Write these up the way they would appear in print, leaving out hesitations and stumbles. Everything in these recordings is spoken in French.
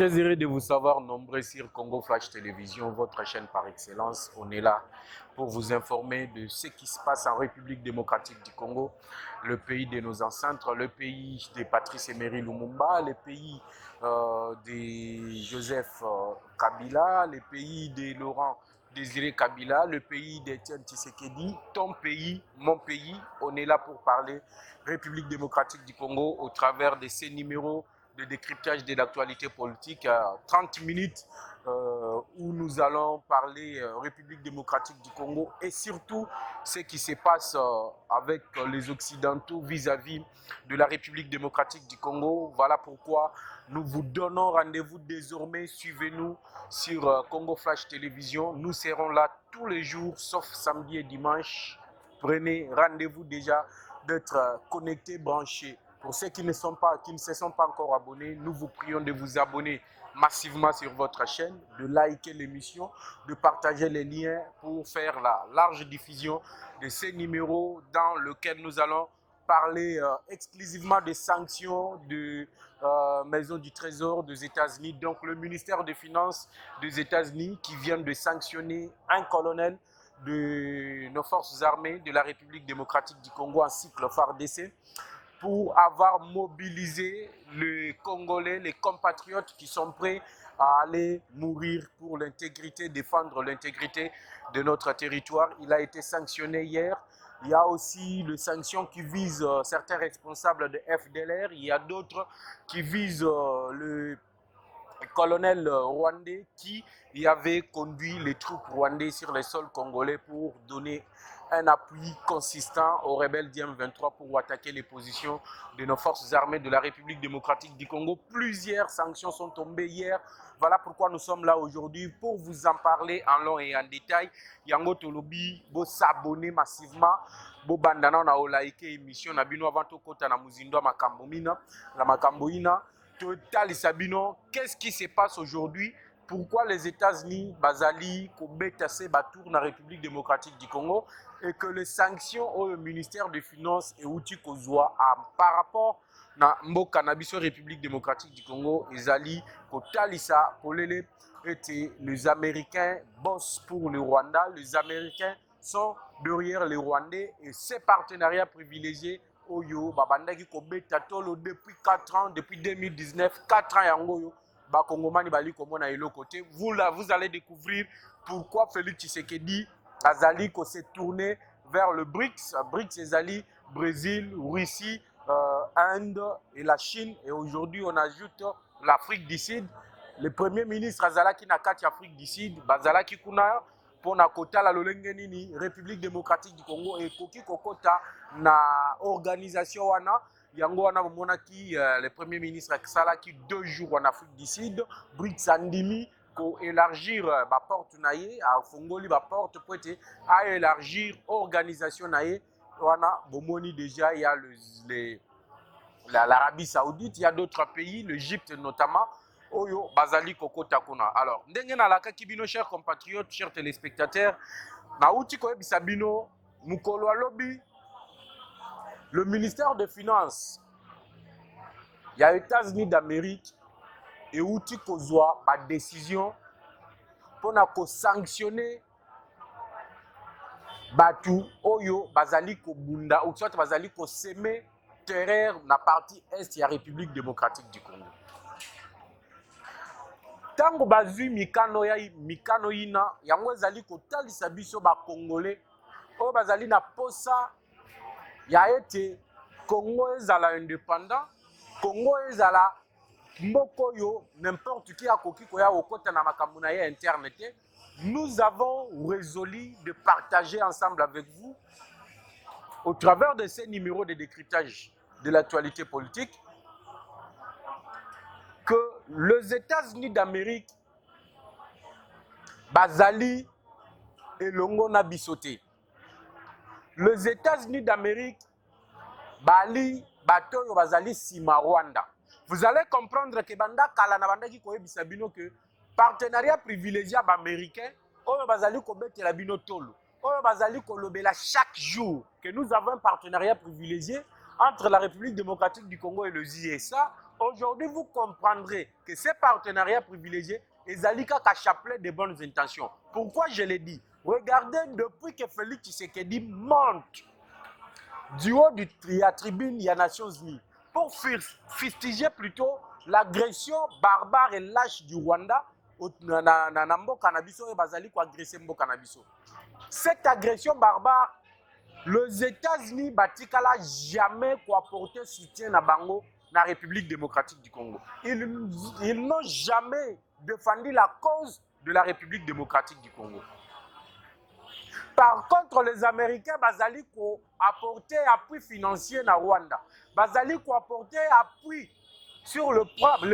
Très heureux de vous savoir nombreux sur Congo Flash Télévision, votre chaîne par excellence. On est là pour vous informer de ce qui se passe en République démocratique du Congo, le pays de nos ancêtres, le pays de Patrice Emery Lumumba, le pays de Joseph Kabila, le pays de Laurent Désiré Kabila, le pays d'Étienne Tshisekedi, ton pays, mon pays. On est là pour parler République démocratique du Congo au travers de ces numéros de décryptage de l'actualité politique, 30 minutes où nous allons parler République démocratique du Congo et surtout ce qui se passe avec les Occidentaux vis-à-vis de la République démocratique du Congo. Voilà pourquoi nous vous donnons rendez-vous désormais. Suivez-nous sur Congo Flash Télévision. Nous serons là tous les jours, sauf samedi et dimanche. Prenez rendez-vous déjà d'être connectés, branchés. Pour ceux qui ne se sont pas encore abonnés, nous vous prions de vous abonner massivement sur votre chaîne, de liker l'émission, de partager les liens pour faire la large diffusion de ces numéros dans lesquels nous allons parler exclusivement des sanctions de Maison du Trésor des États-Unis, donc le ministère des Finances des États-Unis qui vient de sanctionner un colonel de nos forces armées de la République démocratique du Congo ainsi que le FARDC pour avoir mobilisé les Congolais, les compatriotes qui sont prêts à aller mourir pour l'intégrité, défendre l'intégrité de notre territoire. Il a été sanctionné hier. Il y a aussi les sanctions qui visent certains responsables de FDLR. Il y a d'autres qui visent le colonel rwandais qui y avait conduit les troupes rwandais sur les sols congolais pour donner un appui consistant aux rebelles d'M23 pour attaquer les positions de nos forces armées de la République démocratique du Congo. Plusieurs sanctions sont tombées hier. Voilà pourquoi nous sommes là aujourd'hui pour vous en parler en long et en détail. Yango Tolobi, vous s'abonner massivement. Bo bandana na olaike émission na bino avant to kota na muzindo makambomina la makamboina. Total Sabino, qu'est-ce qui se passe aujourd'hui? Pourquoi les États-Unis, Bazali, Kobetase, Batour, la République démocratique du Congo, et que les sanctions au ministère des Finances et Outi Kozwa par rapport à Mboka Nabiso République démocratique du Congo, Ezali, Kotalisa, Kolele, étaient les Américains bossent pour le Rwanda, les Américains sont derrière les Rwandais et ces partenariats privilégiés Oyo, babandaki kobeta tolo depuis 4 ans, depuis 2019, 4 ans yangoyo, bakongomani bali komona elo côté. Vous allez découvrir pourquoi Félix Tshisekedi azali ko s'est tourné vers le BRICS, BRICS ezali Brésil, Russie, Inde et la Chine et aujourd'hui on ajoute l'Afrique du Sud. Le premier ministre azalaki na kati Afrique du Sud, bazalaki kuna pour na kota la lolenge nini République démocratique du Congo et koki kokota na organisation wana yango wana monaki le premier ministre salaki 2 jours en Afrique du Sud BRICS andimi ko élargir ba porte naie a fongoli ba porte pour être à élargir organisation naie wana bomoni déjà il y a l'Arabie Saoudite, il y a d'autres pays, l'Égypte notamment. Oyo bazali kokota kuna. Alors, ndenge na laka kibino chers compatriotes, chers téléspectateurs, na uti ko ebisa bino mukolo alobi le ministère des Finances il y a États-Unis d'Amérique et uti kozwa ba décision pour na ko sanctionner batu oyo bazali ko bunda ou soit bazali ko semer terreur na partie est ya République démocratique du Congo. Tango bazui mikano ina yango ezali kotalisa biso ba congolais oyo bazali na posa ya ete Congo ezala indépendant, Congo ezala mboko yo n'importe qui akoki koya okota na makambo na ye interne te. Nous avons résolu de partager ensemble avec vous au travers de ces numéros de décryptage de l'actualité politique que les États-Unis d'Amérique bazali elongo na bisoté. Les États-Unis d'Amérique bali bato bazali sima Rwanda. Vous allez comprendre que banda kala na banda ki koyebisa bino que partenariat privilégié américain oyo bazali ko betela bino tolo. Oyo bazali ko lobela chaque jour que nous avons un partenariat privilégié entre la République démocratique du Congo et les USA. aujourd'hui, vous comprendrez que ces partenariats privilégiés, ils allaient qu'à chapelet de bonnes intentions. Pourquoi je l'ai dit? Regardez, depuis que Félix Tshisekedi monte du haut de la tribune des Nations Unies pour fustiger plutôt l'agression barbare et lâche du Rwanda na mboka na biso et bazali ko agresser mboka na biso. Cette agression barbare, les États-Unis batikala jamais ko apporter soutien na bango na République démocratique du Congo. Ils n'ont jamais défendu la cause de la République démocratique du Congo. Par contre, les Américains bazali ko apporter appui financier na Rwanda. Bazali ko apporter appui sur le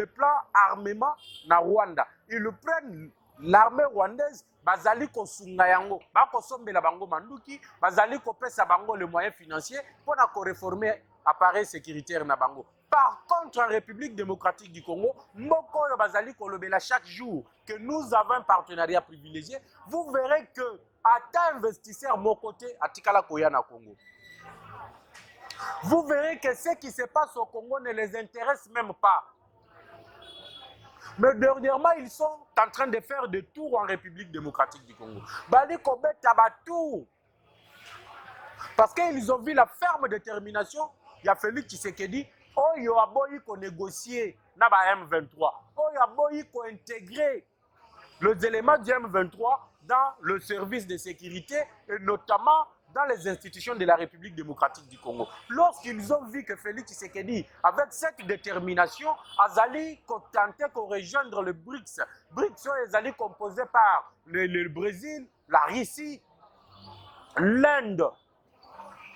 plan armement na Rwanda. Ils prennent l'armée rwandaise, bazali ko sunga yango, ba ko sombela bango manduki, bazali ko pesa bango les moyens financiers pour na ko réformer appareil sécuritaire na bango. Par contre, en République démocratique du Congo, mboko yo bazali ko lobela chaque jour que nous avons un partenariat privilégié, vous verrez que ata investisseur mon côté atikala koya na Congo. Vous verrez que ce qui se passe au Congo ne les intéresse même pas. Mais dernièrement, ils sont en train de faire des tours en République démocratique du Congo. Bali Kobet Tabatou. Parce qu'ils ont vu la ferme détermination. Il y a Félix Tshisekedi. Oh, il y a boyi qu'on négocier na M23. Oh, il y a boyi qu'on intégrer les éléments du M23 dans le service de sécurité et notamment dans les institutions de la République démocratique du Congo. Lorsqu'ils ont vu que Félix Tshisekedi, avec cette détermination, Azali tenté de rejoindre le BRICS. BRICS est allé composé par le Brésil, la Russie, l'Inde,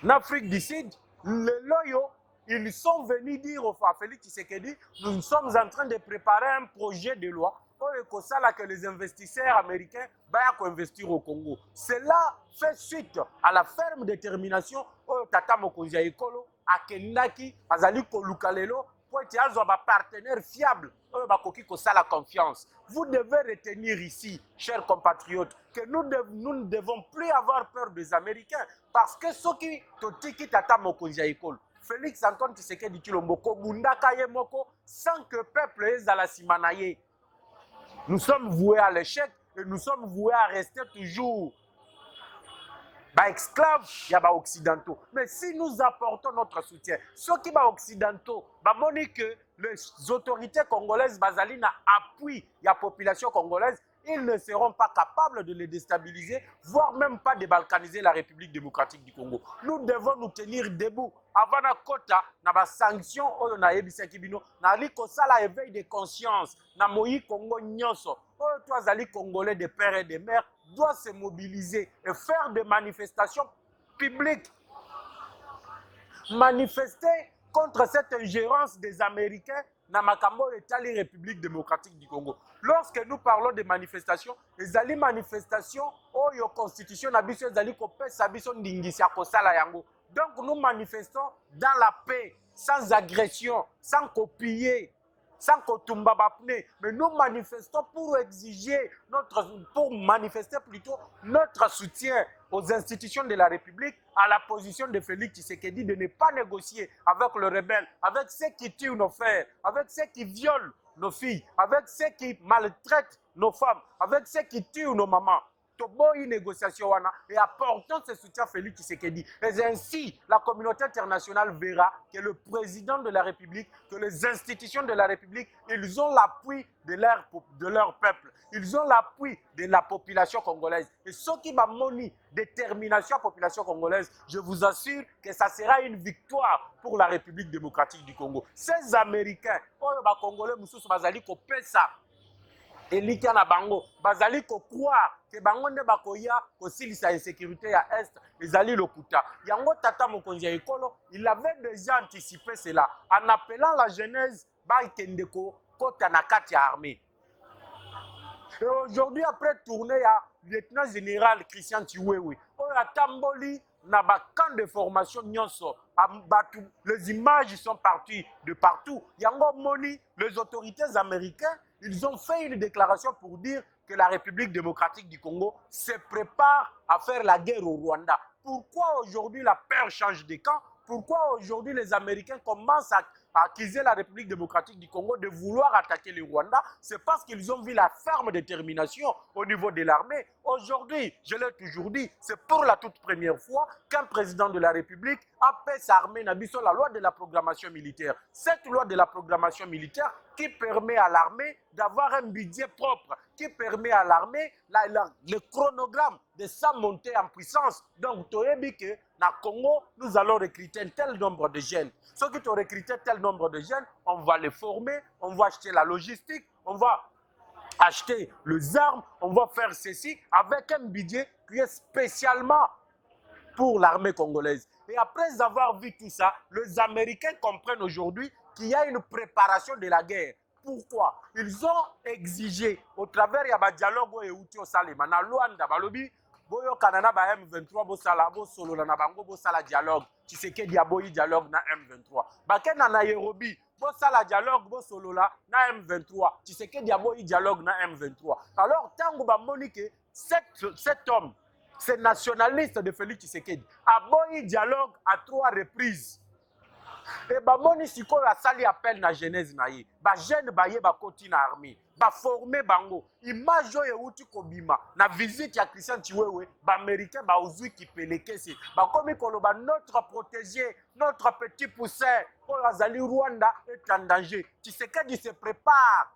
l'Afrique du Sud, le Loyo. Ils sont venus dire à Félix Tshisekedi, nous sommes en train de préparer un projet de loi que les investisseurs américains vont investir au Congo. Cela fait suite à la ferme détermination de Tata Mokonzi Ekolo, à Kendaki, à Zali Kolukalelo, pour être un partenaire fiable, la confiance. Vous devez retenir ici, chers compatriotes, que nous ne devons plus avoir peur des Américains, parce que ceux qui totiki Tata Mokonzi Ekolo, Félix Antoine Tshisekedi Tshilombo, Mundaka Yemoko, sans que le peuple ait à la simanaye. Nous sommes voués à l'échec et nous sommes voués à rester toujours esclaves, il y a occidentaux. Mais si nous apportons notre soutien, ceux qui sont occidentaux, que les autorités congolaises bazalina appuient la population congolaise, ils ne seront pas capables de les déstabiliser, voire même pas de balkaniser la République démocratique du Congo. Nous devons nous tenir debout. Avant la quota, na sanction, on a ebisakibino, na liko sala éveil de conscience, na moyi Congo nyonso. Toi, Zali Congolais de pères et de mères, doit se mobiliser et faire des manifestations publiques. Manifester contre cette ingérence des Américains dans Makambo et la République démocratique du Congo. Lorsque nous parlons de manifestations, les manifestations, la constitution nabiso ezali kopesa biso ndingisa kosala yango. Donc nous manifestons dans la paix, sans agression, sans copier, sans kotumba bapne, mais nous manifestons pour exiger pour manifester plutôt notre soutien aux institutions de la République, à la position de Félix Tshisekedi de ne pas négocier avec le rebelle, avec ceux qui tuent nos frères, avec ceux qui violent nos filles, avec ceux qui maltraitent nos femmes, avec ceux qui tuent nos mamans. Une négociation et apportons ce soutien à Félix Tshisekedi. Et ainsi, la communauté internationale verra que le président de la République, que les institutions de la République, ils ont l'appui de leur peuple. Ils ont l'appui de la population congolaise. Et ce qui m'a moni détermination à la population congolaise, je vous assure que ça sera une victoire pour la République démocratique du Congo. Ces Américains, les Congolais, et l'Ika na bango, bazali ko croire que bango ne bakoya ko silisa insécurité à est, ezali lokuta. Yango Tata Mokonzi Ekolo, il avait déjà anticipé cela en appelant la jeunesse Baikendeko kota na kati ya armée. Et aujourd'hui, après tourner à lieutenant général Christian Chiwewe, a tamboli na ba camp de formation nyonso, les images sont parties de partout. Yango moni, les autorités américaines, ils ont fait une déclaration pour dire que la République démocratique du Congo se prépare à faire la guerre au Rwanda. Pourquoi aujourd'hui la peur change de camp? Pourquoi aujourd'hui les Américains commencent accusé la République démocratique du Congo de vouloir attaquer le Rwanda, c'est parce qu'ils ont vu la ferme détermination au niveau de l'armée. Aujourd'hui, je l'ai toujours dit, c'est pour la toute première fois qu'un président de la République appelle sa armée sur la loi de la programmation militaire. Cette loi de la programmation militaire qui permet à l'armée d'avoir un budget propre, qui permet à l'armée le chronogramme de sa montée en puissance. Donc, tu as dit que dans le Congo, nous allons recruter un tel nombre de jeunes. Ceux qui ont recruté tel nombre de jeunes, on va les former, on va acheter la logistique, on va acheter les armes, on va faire ceci avec un budget qui est spécialement pour l'armée congolaise. Et après avoir vu tout ça, les Américains comprennent aujourd'hui qu'il y a une préparation de la guerre. Pourquoi? Ils ont exigé, au travers du dialogue et au Salima, dans Luanda, balobi, boyo kanana ba M23 bo sala bo solo na bango bo sala dialogue. Tu sais que diaboyi dialogue na M23. Baken na Nairobi, bo sala dialogue bo solo la na M23. Tu sais que diaboyi dialogue na M23. Alors tango ba monique cet homme, ce nationaliste de Félix Tshisekedi, a boyi dialogue à 3 reprises. Et bah moni siko la sali appel na jeunesse na ye ba jeune ba ye ba koti na armée ba former bango image yo euti kobima na visite ya Christian Chiwewe ba américain ba ozui ki pelekesi ba komi koloba notre protégé notre petit poussin pour azali Rwanda est en danger. Tshisekedi se prépare.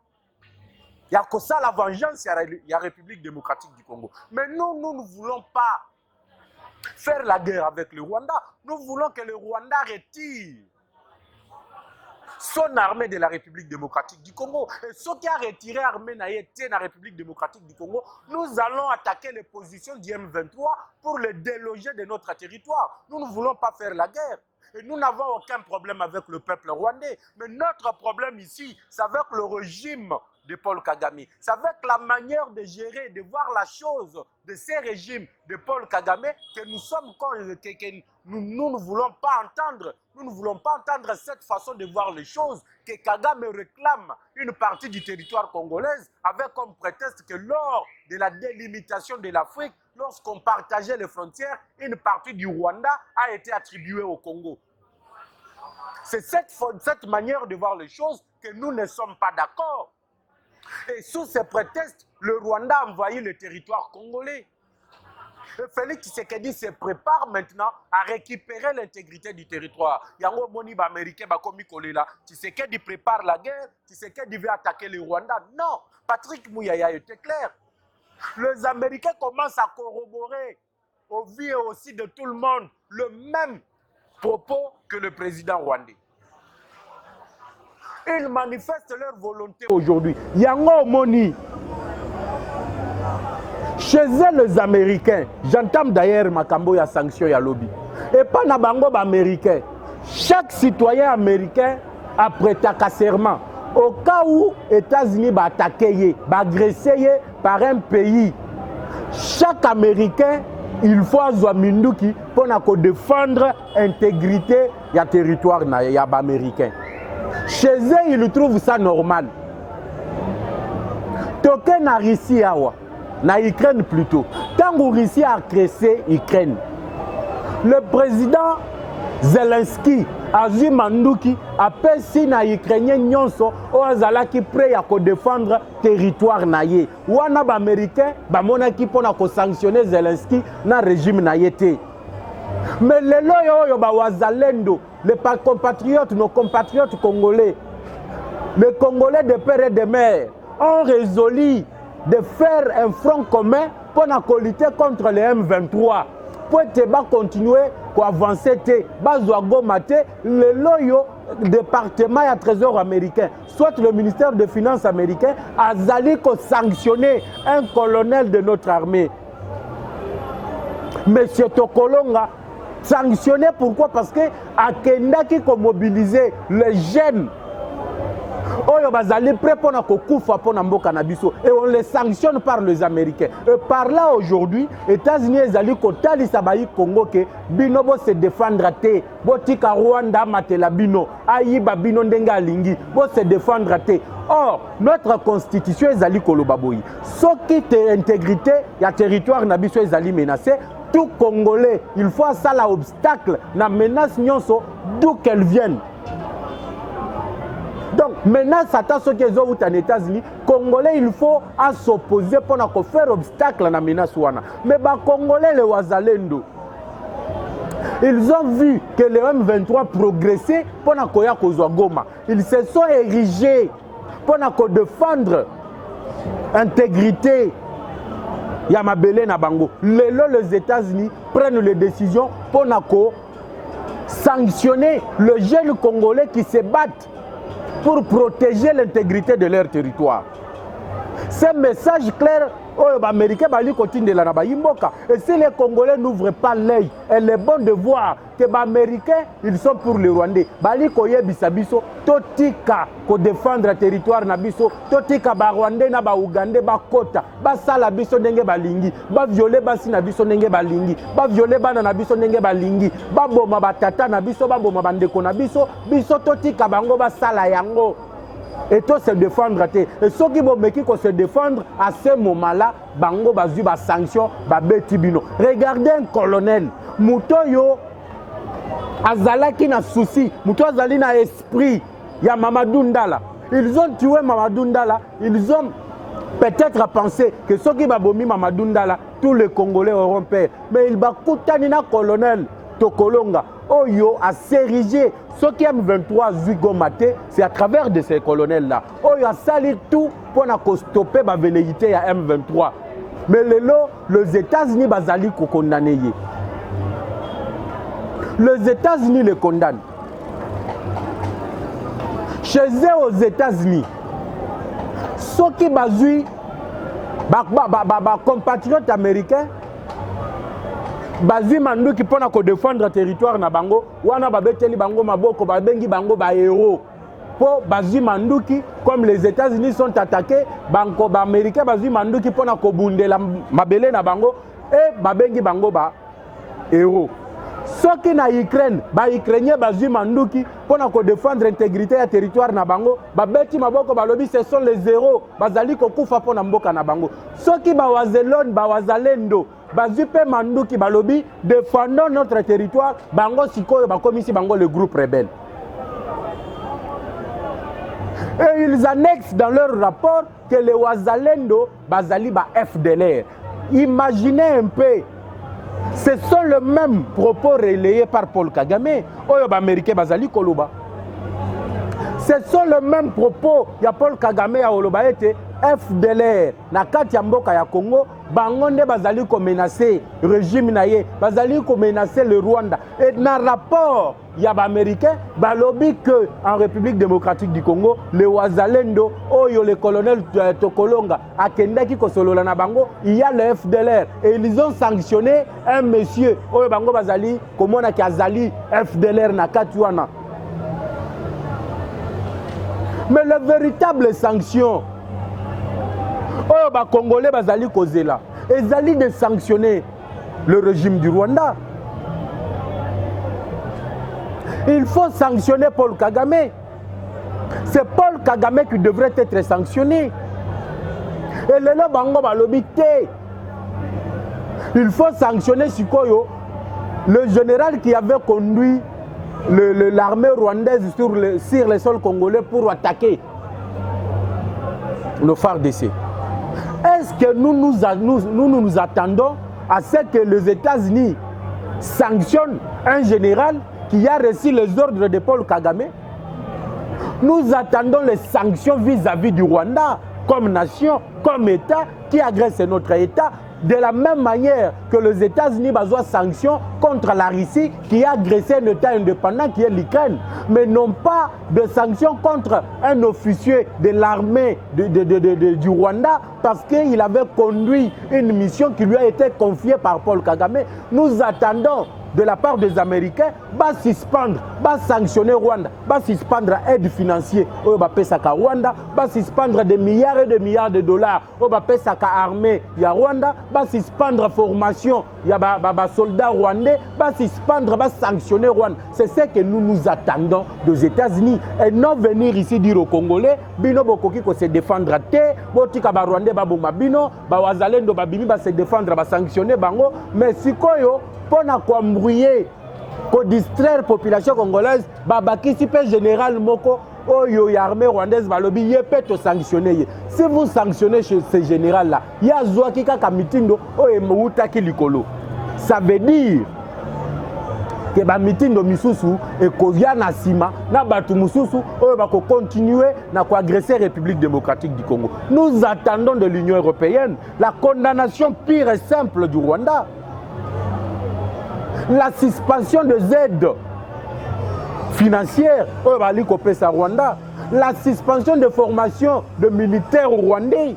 Il y a que ça la vengeance il y a République démocratique du Congo. Mais nous ne voulons pas faire la guerre avec le Rwanda. Nous voulons que le Rwanda retire son armée de la République démocratique du Congo. Et ceux qui ont retiré l'armée de la République démocratique du Congo, nous allons attaquer les positions du M23 pour les déloger de notre territoire. Nous ne voulons pas faire la guerre. Et nous n'avons aucun problème avec le peuple rwandais. Mais notre problème ici, c'est avec le régime de Paul Kagame. C'est avec la manière de gérer, de voir la chose de ces régimes de Paul Kagame que nous sommes nous ne voulons pas entendre. Nous ne voulons pas entendre cette façon de voir les choses, que Kagame réclame une partie du territoire congolais avec comme prétexte que lors de la délimitation de l'Afrique, lorsqu'on partageait les frontières, une partie du Rwanda a été attribuée au Congo. C'est cette manière de voir les choses que nous ne sommes pas d'accord. Et sous ce prétexte, le Rwanda a envahi le territoire congolais. Et Félix Tshisekedi se prépare maintenant à récupérer l'intégrité du territoire. Yango moni ba américain ba komi kolela. Tshisekedi prépare la guerre, Tshisekedi veut attaquer le Rwanda. Non, Patrick Mouyaya était clair. Les Américains commencent à corroborer au vu et aussi de tout le monde le même propos que le président rwandais. Ils manifestent leur volonté aujourd'hui. Yango moni. Chez eux, les Américains, j'entends d'ailleurs Makambo ya sanction ya lobby. Et pas na bango américain. Chaque citoyen américain a prêté un serment. Au cas où les États-Unis va attaquer, va agresser par un pays, chaque Américain, il faut avoir Minduki pour défendre l'intégrité du territoire américain. Chez eux, ils trouvent ça normal. Token na Russie awa, na Ukraine plutôt. Tant que Russie a agressé l'Ukraine, le président Zelensky Azui Manduki appelle si na Ukrainien nyonso o azala ki prêt à défendre territoire naye. Wana ba américain ba mona ki pona ko sanctionner Zelensky na régime naye te. Mais les loyo ba wazalendo, les compatriotes, nos compatriotes congolais, les Congolais de père et de mère ont résolu de faire un front commun pour lutter contre les M23. Pour continuer à avancer, le loyo département et trésor américain, soit le ministère des Finances américain, a sanctionné un colonel de notre armée. Monsieur Tokolonga, sanctionné pourquoi? Parce que Akenda qui a mobilisé les jeunes. Et on les sanctionne par les Américains. Et par là aujourd'hui, les États-Unis et Congo que Binobo se défendre te, Botika Rwanda matela bino, Aïba bino ndenga lingi, bo se défendre te. Or, notre constitution est ali kolobaboyi. Ce qui est intégrité, il y a territoire nabiso est ali menacé. Tout Congolais, il faut ça l'obstacle, la menace nyonso, d'où qu'elle vienne. Maintenant, Satan, ceux qui sont aux États-Unis, Congolais, il faut s'opposer pour faire obstacle à la menace. Mais les Congolais, les Wazalendo, ils ont vu que les M23 progressaient pour Goma. Ils se sont érigés pour défendre l'intégrité. Yamabele na bango. Les États-Unis prennent les décisions pour sanctionner les jeunes Congolais qui se battent pour protéger l'intégrité de leur territoire. C'est un message clair aux Américains et si les Congolais n'ouvrent pas l'œil, il est bon de voir que les Américains, ils sont pour les Rwandais. Bali koye bisabiso, totika ko défendre le territoire nabiso, totika ba Rwandais na ba Ougandais ba kota, ba sala biso ndenge balingi, ba violer basi na biso ndenge balingi, ba violer bana na biso ndenge balingi, ba boma ba tata na biso, ba boma bandeko na biso, biso totika bango ba sala yango. Et tout se défendre. Et ceux qui vont se défendre à ce moment-là, bango bazu ba sanction, ba betibino. Regardez un colonel, Moutoyo azalaki na souci, Mouto azali na esprit, ya Mamadou Ndala. Ils ont tué Mamadou Ndala, ils ont peut-être pensé que ceux qui vont bomber Mamadou Ndala, tous les Congolais auront peur. Mais il va coûter na colonel Tokolonga. Oyo a s'ériger. Ceux qui aiment 23 Zugomate, c'est à travers de ces colonels-là. Oyo a sali tout pour stopper la velléité à M23. Mais les États-Unis bazali ko condamné. Les États-Unis les condamnent. Chez eux aux États-Unis, ceux qui bazui, compatriotes américains, bazui mandu qui pona ko défendre le territoire na bango wana babeteli bango maboko babengi bango ba héros po bazui mandu qui comme les États-Unis sont attaqués banko ba américain bazui mandu qui pona ko bundela mabele na bango et babengi bango ba héros. Ceux qui na Ukraine ba ukrainien bazui mandu qui pona ko défendre l'intégrité du territoire na bango babeti maboko balobi ce sont les héros bazali ko kufa pona mboka na bango. Ceux qui ba wazelon ba wazalendo Bazupe Mandouki Balobi, défendons notre territoire, Bango Siko, Bakomisi Bango, le groupe rebelle. Et ils annexent dans leur rapport que les Wazalendo, Bazali, ba FDLR. Imaginez un peu, ce sont les mêmes propos relayés par Paul Kagame, Oyo Américain Bazali Koloba. Ce sont les mêmes propos, il y a Paul Kagame à Oloba été FDLR, na kati ya mboka ya Congo, bangonde bazali ko menacer régime naye, bazali ko menacer le Rwanda. Et dans rapport, il y a américain, balobi que en République démocratique du Congo, les Wazalendo, oyo le colonel Tokolonga, akendaki ko solola na bango, il y a le FDLR et ils ont sanctionné un monsieur, oyo bango bazali, komona ki azali FDLR na kati wana. Mais les véritables sanctions, oh, bah, Congolais, bazali kozela. Ils allaient de sanctionner le régime du Rwanda. Il faut sanctionner Paul Kagame. C'est Paul Kagame qui devrait être sanctionné. Et le bango balobité. Il faut sanctionner Sikoyo, le général qui avait conduit l'armée rwandaise sur les sols congolais pour attaquer le FARDC. Est-ce que nous attendons à ce que les États-Unis sanctionnent un général qui a reçu les ordres de Paul Kagame? Nous attendons les sanctions vis-à-vis du Rwanda comme nation, comme État qui agresse notre État. De la même manière que les États-Unis besoin sanctions contre la Russie qui a agressé un État indépendant qui est l'Ukraine, mais non pas de sanctions contre un officier de l'armée du Rwanda parce qu'il avait conduit une mission qui lui a été confiée par Paul Kagame. Nous attendons de la part des Américains, va suspendre, va sanctionner Rwanda, va suspendre aide financière au Bapesaka Rwanda, va suspendre des milliards et des milliards de dollars au Bapesaka armée ya Rwanda, va suspendre formation ya soldats rwandais, va suspendre, va sanctionner Rwanda. C'est ce que nous attendons des États-Unis et non venir ici dire aux Congolais, bino bokoki ko se défendre té, botika ba Rwandais ba bomba bino, ba wazalendo ba bimi ba se défendre, ba sanctionner bango, mais sikoyo pour embrouiller, pour distraire la population congolaise, babaki super général moko, oyo ya armée rwandaise balobi ye peut te sanctionner. Si vous sanctionnez chez ce général là, ya zwaki kaka mitindo oyo moutaki likolo. Ça veut dire que ba mitindo misusu ekovia na sima na batu mususu oyo bako continuer na ko agresser République démocratique du Congo. Nous attendons de l'Union européenne la condamnation pure et simple du Rwanda. La suspension des aides financières oyo bali kopesa Rwanda, la suspension de formation de militaires rwandais.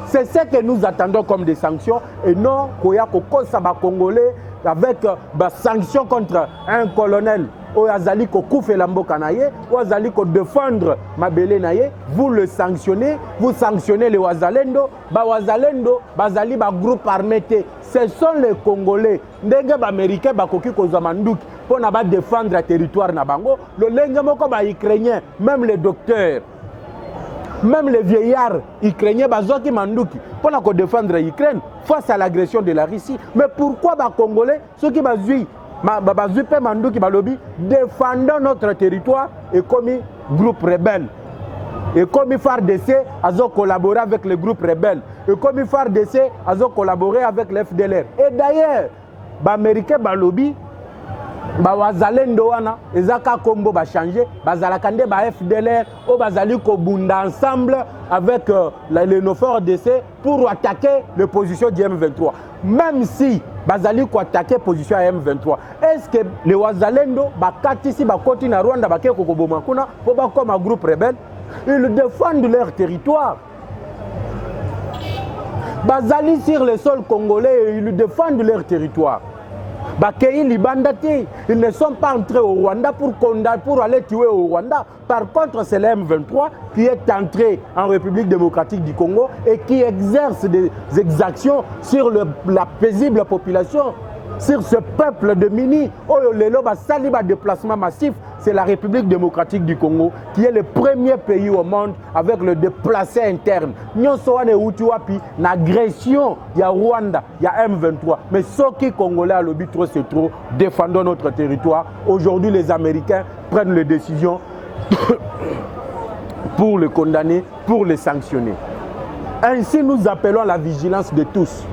C'est ce que nous attendons comme des sanctions et non koya kokosa ba Congolais avec des sanctions contre un colonel ou azali ko koufela mboka na ye ou azali ko défendre mabele na ye, vous le sanctionnez, vous sanctionnez les wazalendo, ba wazalendo bazali ba groupe armé te, ce sont les Congolais ndenge ba américain ba koki ko zamanduki pour na ba défendre le territoire na bango, le lenge moko ba ukrainien, même les docteurs, même les vieillards ukrainiens bazoki manduki pour défendre l'Ukraine face à l'agression de la Russie. Mais pourquoi les Congolais, ceux qui bazui manduki balobi, défendant notre territoire et comme groupe rebelle? Et comme FARDC a collaboré avec le groupe rebelle. Et comme FARDC a collaboré avec l'FDLR. Et d'ailleurs, les Américains balobi, wazalendo wana ezaka kombo ba changer bazalaka nde ba FDLR o bazali ko bunda ensemble avec les nofort DC pour attaquer les positions du M23. Même si bazali ko attaquer position à M23, est-ce que les wazalendo bakatisi bakoti na Rwanda bakeko ko boma kuna po ba comme un groupe rebelle? Ils défendent leur territoire. Bazali sur le sol congolais, ils défendent leur territoire. Ils ne sont pas entrés au Rwanda pour aller tuer au Rwanda. Par contre, c'est le M23 qui est entré en République démocratique du Congo et qui exerce des exactions sur la paisible population, sur ce peuple de Mini. Déplacement massif, c'est la République démocratique du Congo qui est le premier pays au monde avec le déplacé interne. Nous sommes en agression, il y a Rwanda, il y a M23. Mais ceux qui Congolais à l'obit trop c'est trop, défendons notre territoire. Aujourd'hui, les Américains prennent les décisions pour le condamner, pour le sanctionner. Ainsi, nous appelons à la vigilance de tous.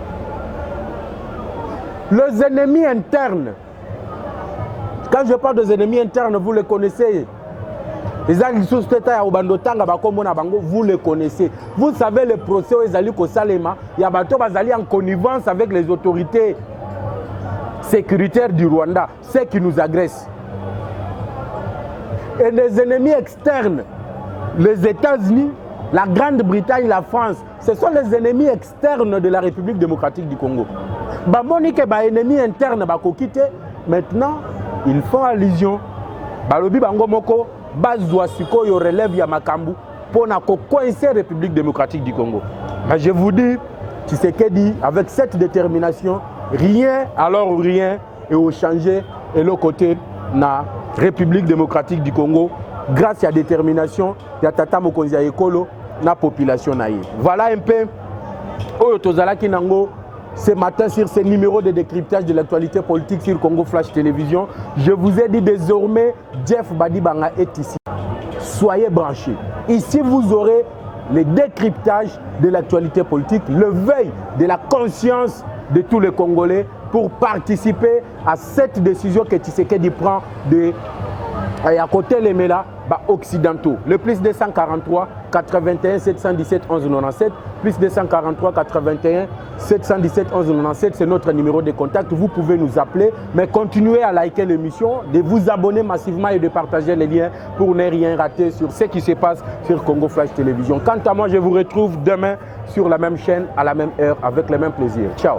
Les ennemis internes, quand je parle des ennemis internes, vous les connaissez. Vous les connaissez. Vous savez le procès où Ezali Kosalema, il y a en connivence avec les autorités sécuritaires du Rwanda, ceux qui nous agressent. Et les ennemis externes, les États-Unis, la Grande-Bretagne, la France, ce sont les ennemis externes de la République démocratique du Congo. Monique ennemis internes maintenant ils font allusion balobi bango moko bazwa sikoyo relève ya makambu pour na coincer République démocratique du Congo. Mais je vous dis, Tshisekedi avec cette détermination, rien alors rien et au changer et le côté na République démocratique du Congo grâce à la détermination ya Tata Mokonzi ya Ekolo na population naïe. Voilà un peu oyo tozalaki nango ce matin sur ce numéro de décryptage de l'actualité politique sur Congo Flash Télévision. Je vous ai dit désormais, Jeff Badibanga est ici. Soyez branchés. Ici, vous aurez le décryptage de l'actualité politique, le veille de la conscience de tous les Congolais pour participer à cette décision que Tshisekedi prend à côté les mélas occidentaux. Le plus 243 81 717 11 97, plus 243 81 717 11 97, c'est notre numéro de contact. Vous pouvez nous appeler, mais continuez à liker l'émission, de vous abonner massivement et de partager les liens pour ne rien rater sur ce qui se passe sur Congo Flash Télévision. Quant à moi, je vous retrouve demain sur la même chaîne, à la même heure, avec le même plaisir. Ciao.